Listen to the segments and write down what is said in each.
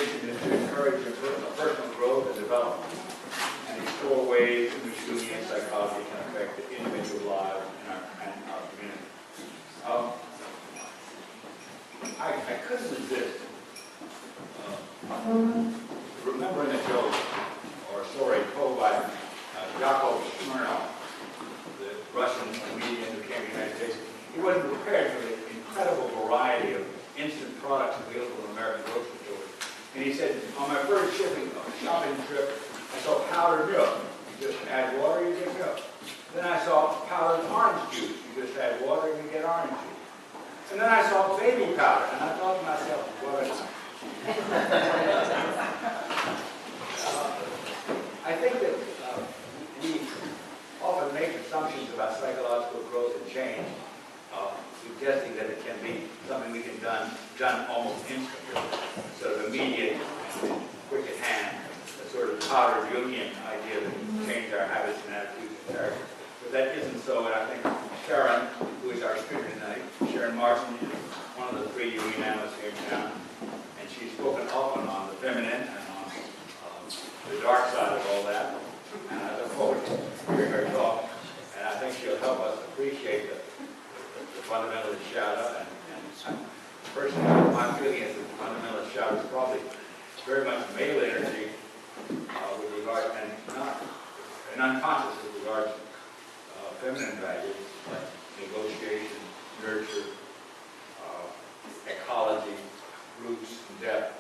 mission is to encourage personal growth and development and explore ways in which Jungian psychology can affect the individual lives and our community. I couldn't resist remembering a joke or a story told by Shroud, the Russian comedian who came to the United States. He wasn't prepared for the incredible variety of instant products available in American grocery stores. And he said, on my first shopping trip, I saw powdered milk. You just add water, you get milk. Then I saw powdered orange juice. You just add water, you get orange juice. And then I saw baby powder, and I thought to myself, what a time. I think that we often make assumptions about psychological growth and change, suggesting that it can be something we can done almost instantly, sort of immediate and quick at hand, a sort of powdered Jungian idea that we change our habits and attitudes and character. But that isn't so, and I think Sharon, who is our speaker tonight, Sharon Martin, is one of the 3 Jungian analysts here in town, and she's spoken often on the feminine and on the dark side of all that, and I look forward to hearing her talk, and I think she'll help us appreciate the fundamentalist shadow, and personally, my feeling is that the fundamentalist shadow is probably very much male energy with regard, and unconscious with regard to feminine values like negotiation, nurture, ecology, roots, and depth.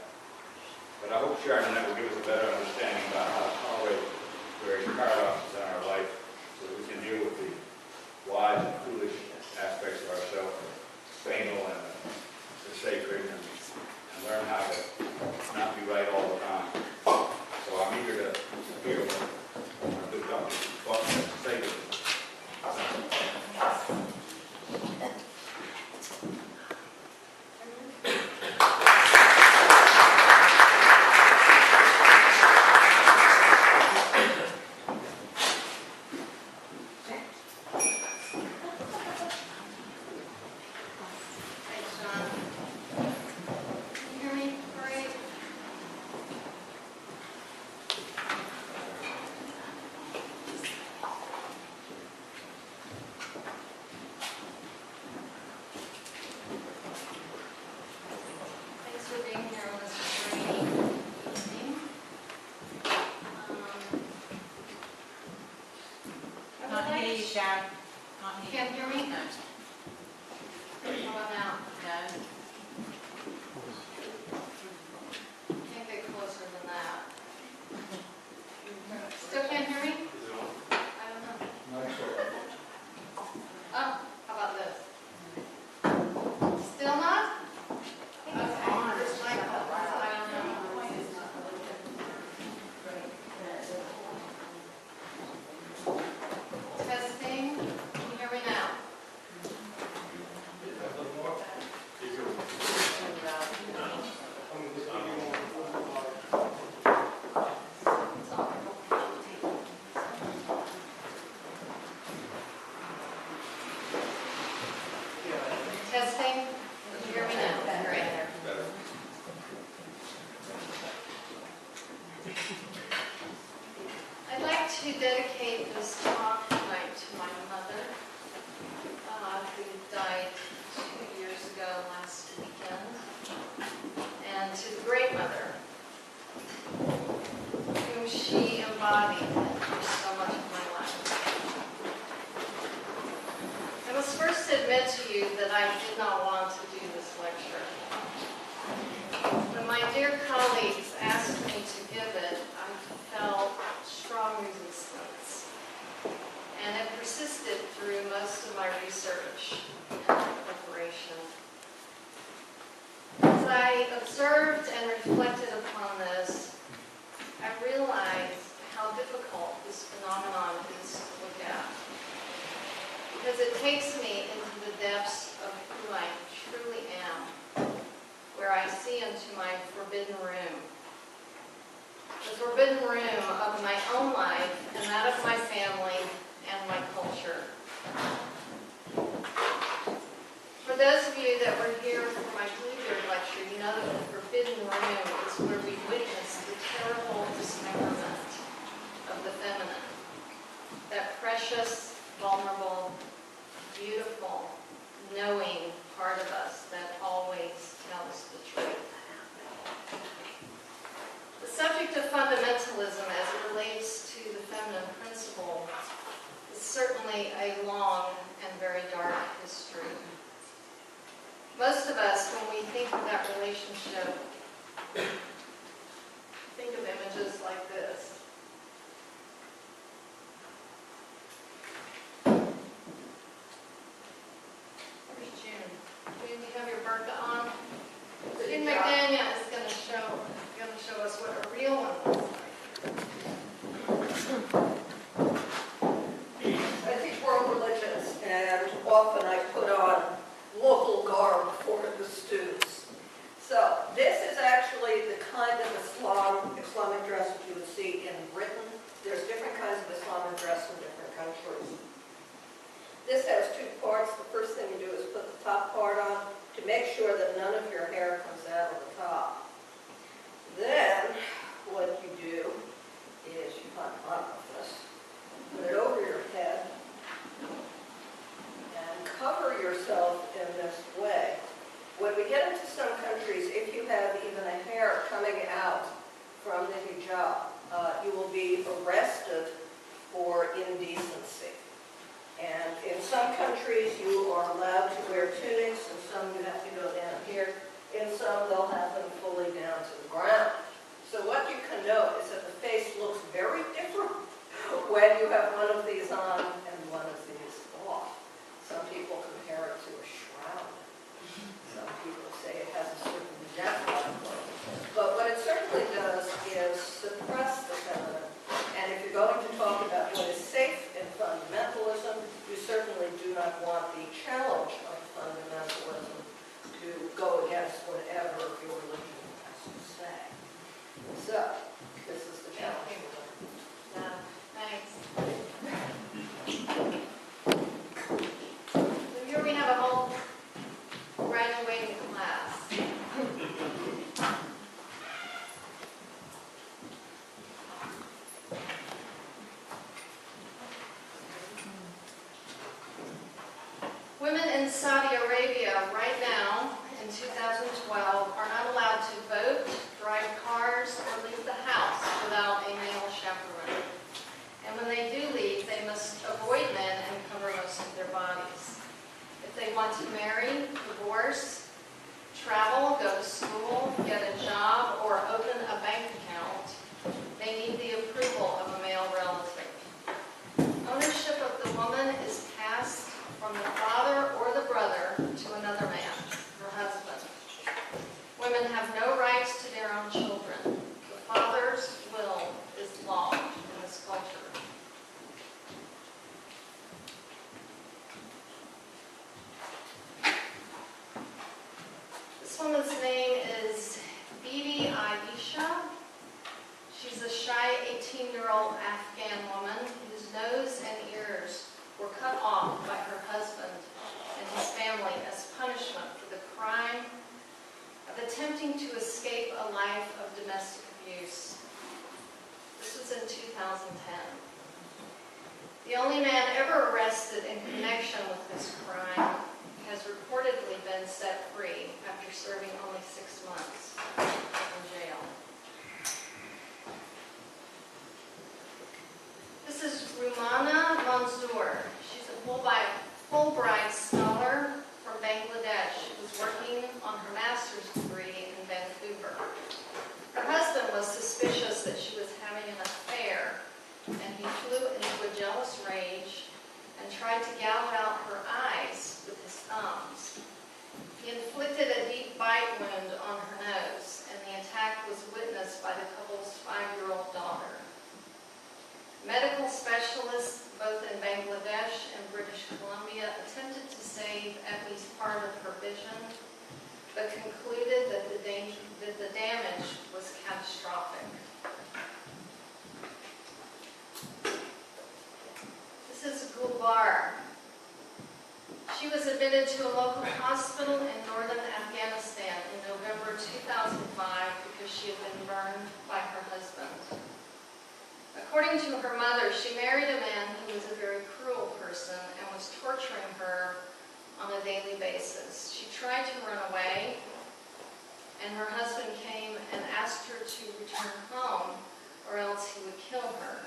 But I hope Sharon and that will give us a better understanding about how to tolerate various paradoxes in our life so that we can deal with the wise and foolish aspects of ourselves, the banal and the sacred, and learn how to not be right all the time. So I'm eager to hear what our good doctor has to say to us. Sharon, can't hear me? No. How about now? No. Can't get closer than that. Still can't hear me? I don't know. Oh, how about this? Still not? Okay. This mic, I don't know. Testing. Can you hear me now? Testing. Can you hear me now? Great. I'd like to dedicate this talk tonight to my mother, who died 2 years ago last weekend, and to the great mother, whom she embodied through so much of my life. I must first admit to you that I did not want to do this lecture. When my dear colleagues asked me to give it, I felt strong resistance, and it persisted through most of my research and preparation. As I observed and reflected upon this, I realized how difficult this phenomenon is to look at, because it takes me into the depths of who I truly am, where I see into my forbidden room. The forbidden room of my own life and that of my family and my culture. For those of you that were here for my Bluebeard lecture, you know that the forbidden room is where we precious, vulnerable, beautiful, knowing part of us that always tells the truth. The subject of fundamentalism as it relates to the feminine principle is certainly a long and very dark history. Most of us, when we think of that relationship, think of images like this. Where's June? June, you have your burqa on? June McDaniel is going to show us what a real one looks like. I teach world religions, and often I put on local garb for the students. So this is actually the kind of Islamic dress that you would see in Britain. There's different kinds of Islamic dress in different countries. This has two parts. The first thing you do is put the top part on to make sure that none of your hair comes out of the top. Then what you do is you put on this, put it over your head, and cover yourself in this way. When we get into some countries, if you have even a hair coming out from the hijab, you will be arrested for indecency. And in some countries, you are allowed to wear tunics, and some you have to go down here. In some, they'll have them fully down to the ground. So what you can note is that the face looks very different when you have one of these on and one of these off. Some people compare it to a shroud. Some people say it has a certain death-like look. But what it certainly does is suppress the feminine. And if you're going to talk about what is safe in fundamentalism, you certainly do not want the challenge of fundamentalism to go against whatever your religion has to say. So, this is the challenge. Thanks. So here we have a whole graduating class. Women in Saudi Arabia right now, in 2012, are not allowed to vote, drive cars, or leave the house without a male chaperone. And when they do leave, they must avoid men and cover most of their bodies. If they want to marry, divorce, travel, go to school, get a job, or open a bank account, they need the approval of a male relative. Ownership of the woman is passed from the father or the brother to another man, her husband. Women have no rights to their own children. The father's will is law in this culture. This woman's name is Bibi Aisha. She's a shy 18-year-old Afghan woman whose nose and ears were cut off by her husband and his family as punishment for the crime of attempting to escape a life of domestic abuse. This was in 2010. The only man ever arrested in connection with this crime has reportedly been set free after serving only 6 months in jail. This is Rumana Manzoor. She's a Fulbright scholar from Bangladesh who was working on her master's degree in Vancouver. Her husband was suspicious that she was having an affair, and he flew into a jealous rage and tried to gouge out her eyes with his thumbs. He inflicted a deep bite wound on her nose, and the attack was witnessed by the couple's 5-year-old daughter. Medical specialists, both in Bangladesh and British Columbia, attempted to save at least part of her vision, but concluded that the damage was catastrophic. This is Gulbar. She was admitted to a local hospital in northern Afghanistan in November 2005 because she had been burned by her husband. According to her mother, she married a man who was a very cruel person and was torturing her on a daily basis. She tried to run away, and her husband came and asked her to return home, or else he would kill her.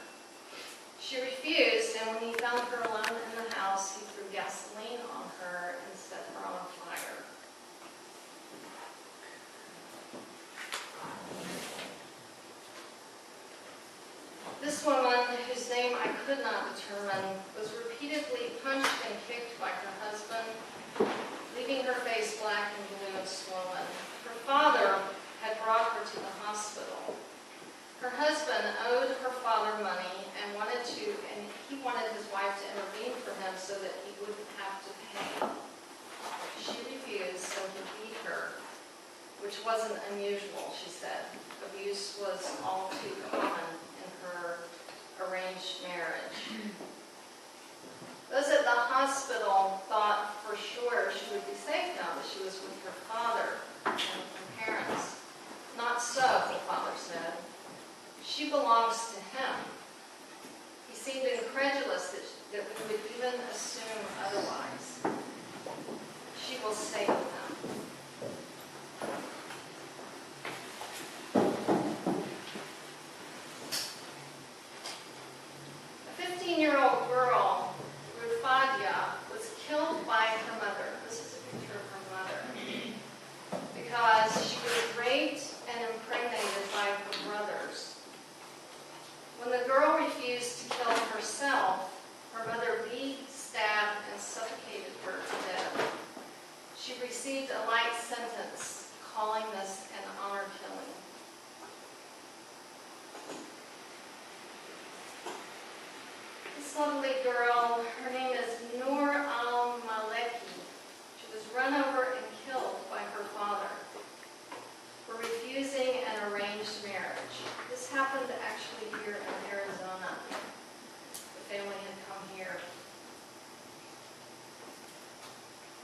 She refused, and when he found her alone in the house, he threw gasoline on her and set her on fire. This woman, whose name I could not determine, was repeatedly punched and kicked by her husband, leaving her face black and blue and swollen. Her father had brought her to the hospital. Her husband owed her father money and he wanted his wife to intervene for him so that he wouldn't have to pay. She refused, so he beat her, which wasn't unusual, she said. Abuse was all too common in her arranged marriage. Those at the hospital thought for sure she would be safe now that she was with her father and her parents. Not so, the father said. She belongs to him. He seemed incredulous that we would even assume otherwise. She will stay with him. A 15-year-old girl, Rufadia, was killed by her mother. This is a picture of her mother. Because she was raped and impregnated by her brothers. When the girl refused to kill herself, her mother beat, stabbed, and suffocated her to death. She received a light sentence, calling this an honor killing. This lovely girl, her name is Noor al-Maleki. She was run over and killed by her father for refusing an arranged marriage. This happened actually here in Arizona. The family had come here.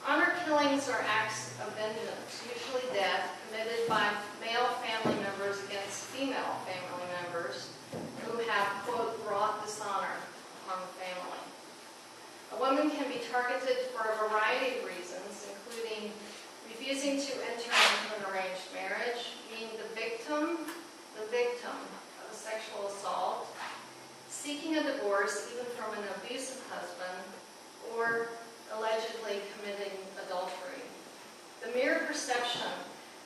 Honor killings are acts of vengeance, usually death, committed by male family members against female family members who have, quote, brought dishonor upon the family. A woman can be targeted for a variety of reasons, including refusing to enter into an arranged marriage, being the victim of a sexual assault, seeking a divorce even from an abusive husband, or allegedly committing adultery. The mere perception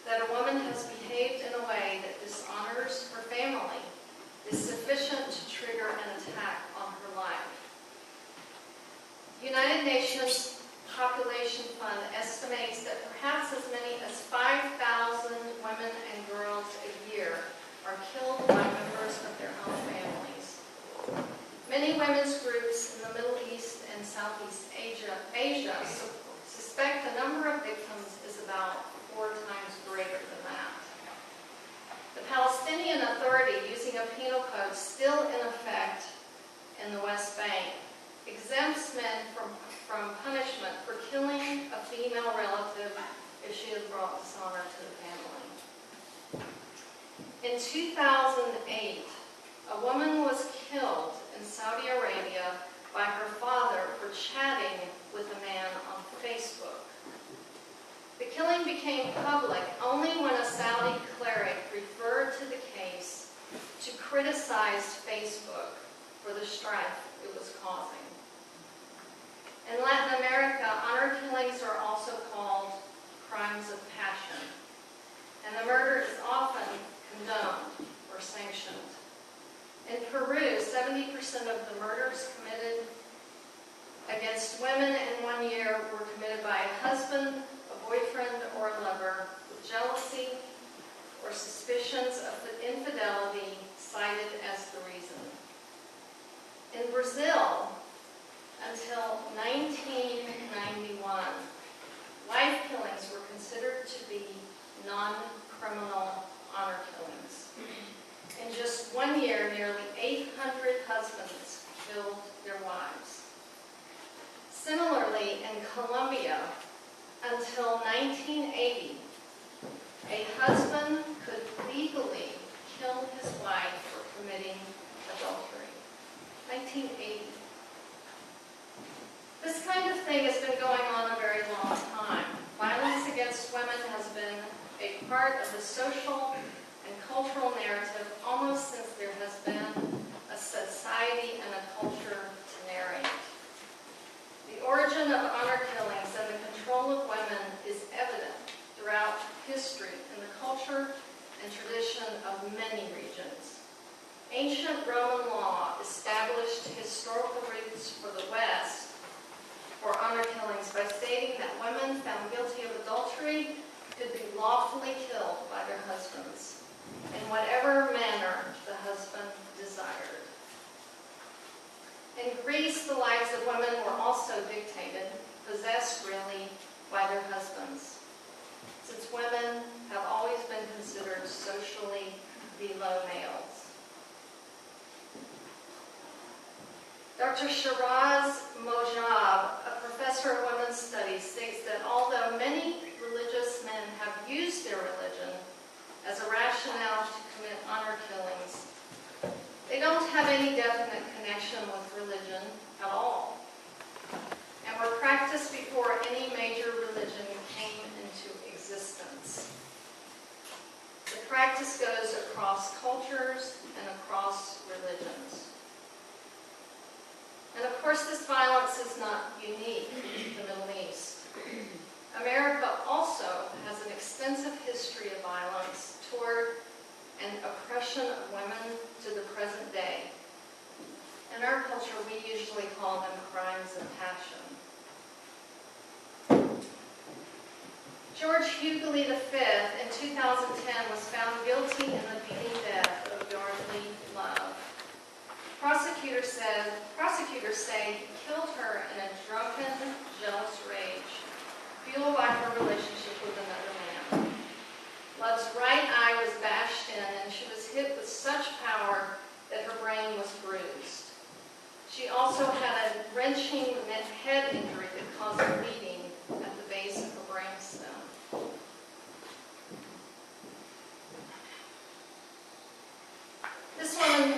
that a woman has behaved in a way that dishonors her family is sufficient to trigger an attack on her life. United Nations Population Fund estimates that perhaps as many as 5,000 women and girls a year are killed by members of their own families. Many women's groups in the Middle East and Southeast Asia suspect the number of victims is about 4 times greater than that. The Palestinian Authority, using a penal code still in effect in the West Bank, exempts men from punishment for killing a female relative if she has brought dishonor to the family. In 2008, a woman was killed in Saudi Arabia by her father for chatting with a man on Facebook. The killing became public only when a Saudi cleric referred to the case to criticize Facebook for the strife it was causing. In Latin America, honor killings are also called crimes of passion, and the murder is often condoned or sanctioned. In Peru, 70% of the murders committed against women in 1 year were committed by a husband, a boyfriend, or a lover with jealousy or suspicions of infidelity cited as the reason. In Brazil, until 1991, wife killings were considered to be non-criminal honor killings. In just 1 year, nearly 800 husbands killed their wives. Similarly, in Colombia, until 1980, a husband could legally kill his wife for committing adultery. 1980. This kind of thing has been going on a very long time. Violence against women has been a part of the social and cultural narrative almost since there has been a society and a culture to narrate. The origin of honor killings and the control of women is evident throughout history in the culture and tradition of many regions. Ancient Roman law established historical roots for the West for honor killings by stating that women found guilty of adultery could be lawfully killed by their husbands in whatever manner the husband desired. In Greece, the lives of women were also dictated, possessed really, by their husbands, since women have always been considered socially below males. Dr. Shiraz Mojab, a professor of women's studies, states that although many religious men have used their religion as a rationale to commit honor killings, they don't have any definite connection with religion at all, and were practiced before any major religion came into existence. The practice goes across cultures and across religions. And of course, this violence is not unique to the Middle East. America also has an extensive history of violence toward and oppression of women to the present day. In our culture, we usually call them crimes of passion. George Hughley V in 2010 was found guilty in the beating death of Yardley Love. Prosecutors say he killed her in a drunken, jealous rage, fueled by her relationship with another man. Love's right eye was bashed in, and she was hit with such power that her brain was bruised. She also had a wrenching head injury that caused bleeding at the base of her brainstem. This woman,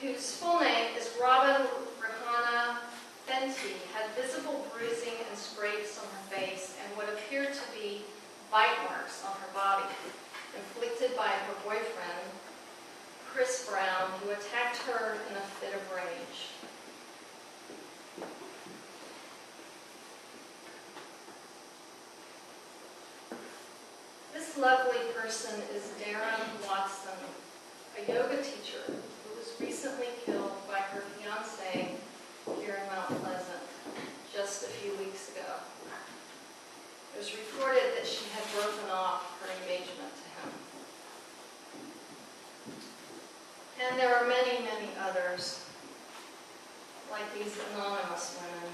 whose full name is Robin Rehana Fenty, had visible bruising and scrapes on her face and what appeared to be bite marks on her body, inflicted by her boyfriend, Chris Brown, who attacked her in a fit of rage. This lovely person is Darren Watson, a yoga teacher who was recently killed by her fiancé here in Mount Pleasant just a few weeks ago. It was reported that she had broken off her engagement to him. And there are many, many others, like these anonymous women.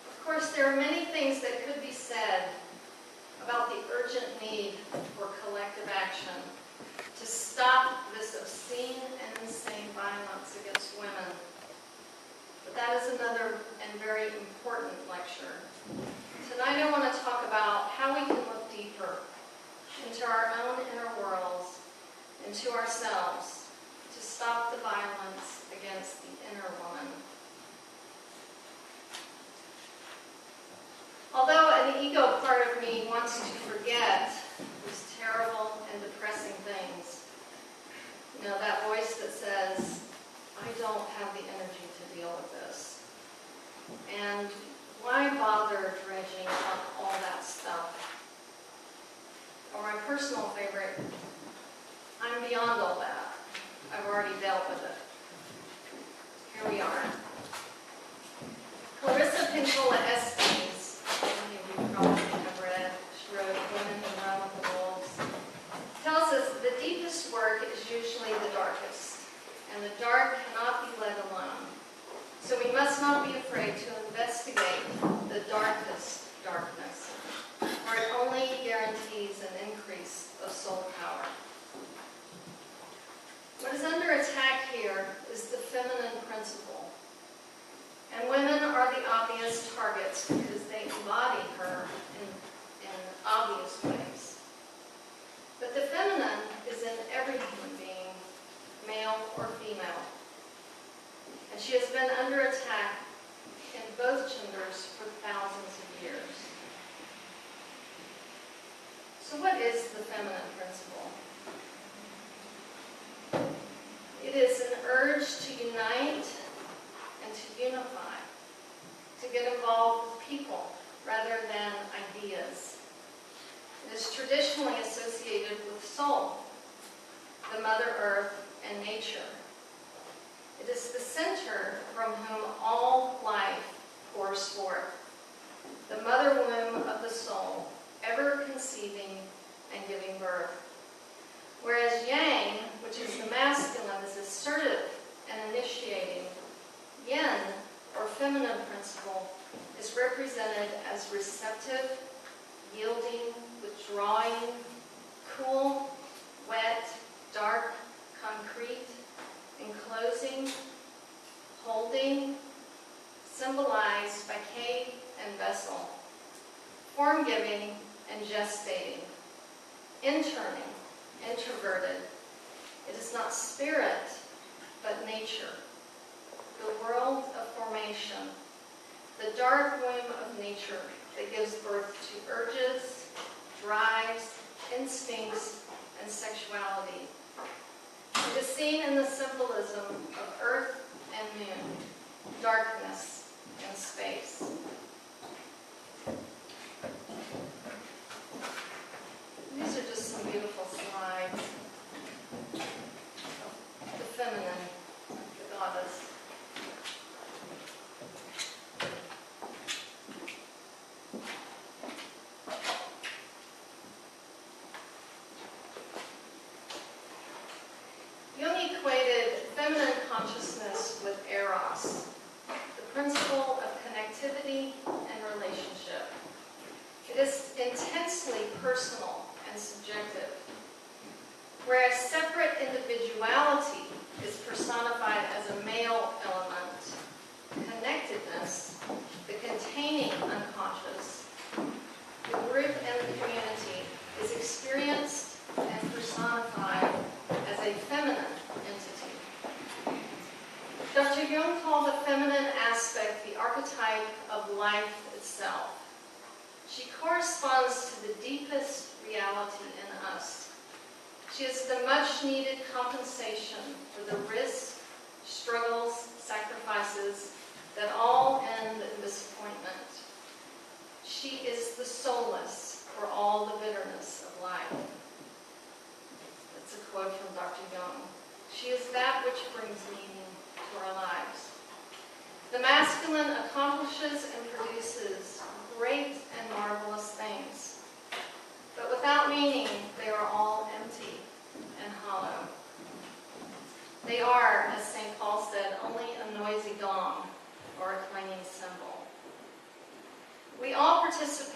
Of course, there are many things that could be said about the urgent need for collective action to stop this obscene and insane violence against women. But that is another and very important lecture. Tonight I want to talk about how we can look deeper into our own inner worlds, into ourselves, to stop the violence against the inner woman. Although an ego part of me wants to forget these terrible and depressing things, you know, that voice that says, I don't have the energy to deal with this. And why bother dredging up all that stuff? Or my personal favorite, I'm beyond all that. I've already dealt with it. Here we are. Clarissa Pinkola Estes, many of you probably have read, she wrote Women Who Run with the Wolves, tells us the deepest work is usually the darkest, and the dark cannot be let alone. So we must not be afraid to investigate the darkest darkness, for it only guarantees an increase of soul power. What is under attack here is the feminine principle. And women are are the obvious targets because they embody her in obvious ways. But the feminine is in every human being, male or female. And she has been under attack in both genders for thousands of years. So what is the feminine principle? It is an urge to unite and to unify, to get involved with people rather than ideas. It is traditionally associated with soul, the Mother Earth, and nature. It is the center from whom all life pours forth, the mother womb of the soul, ever conceiving and giving birth. Whereas Yang, which is the masculine, is assertive and initiating, Yin, or feminine principle, is represented as receptive, yielding, withdrawing, cool, wet, dark, concrete, enclosing, holding, symbolized by cave and vessel, form-giving and gestating, interning, introverted. It is not spirit, but nature, the world of formation, the dark womb of nature that gives birth to urges, drives, instincts, and sexuality. It is seen in the symbolism of earth and moon, darkness and space. These are just some beautiful slides. The feminine, the goddess. Jung equated feminine consciousness with eros, the principle of connectivity and relationship. It is intensely personal and subjective, whereas separate individuality is personified as a male element. Connectedness, the containing unconscious, the group and the community, is experienced and personified as a feminine entity. Dr. Jung called the feminine aspect the archetype of life itself. She corresponds to the deepest reality in us. She is the much-needed compensation for the risks, struggles, sacrifices that all end in disappointment. She is the solace for all the bitterness of life. That's a quote from Dr. Jung. She is that which brings meaning to our lives. The masculine accomplishes and produces great and marvelous things. But without meaning, they are all empty and hollow. They are, as St. Paul said, only a noisy gong or a clanging cymbal. We all participate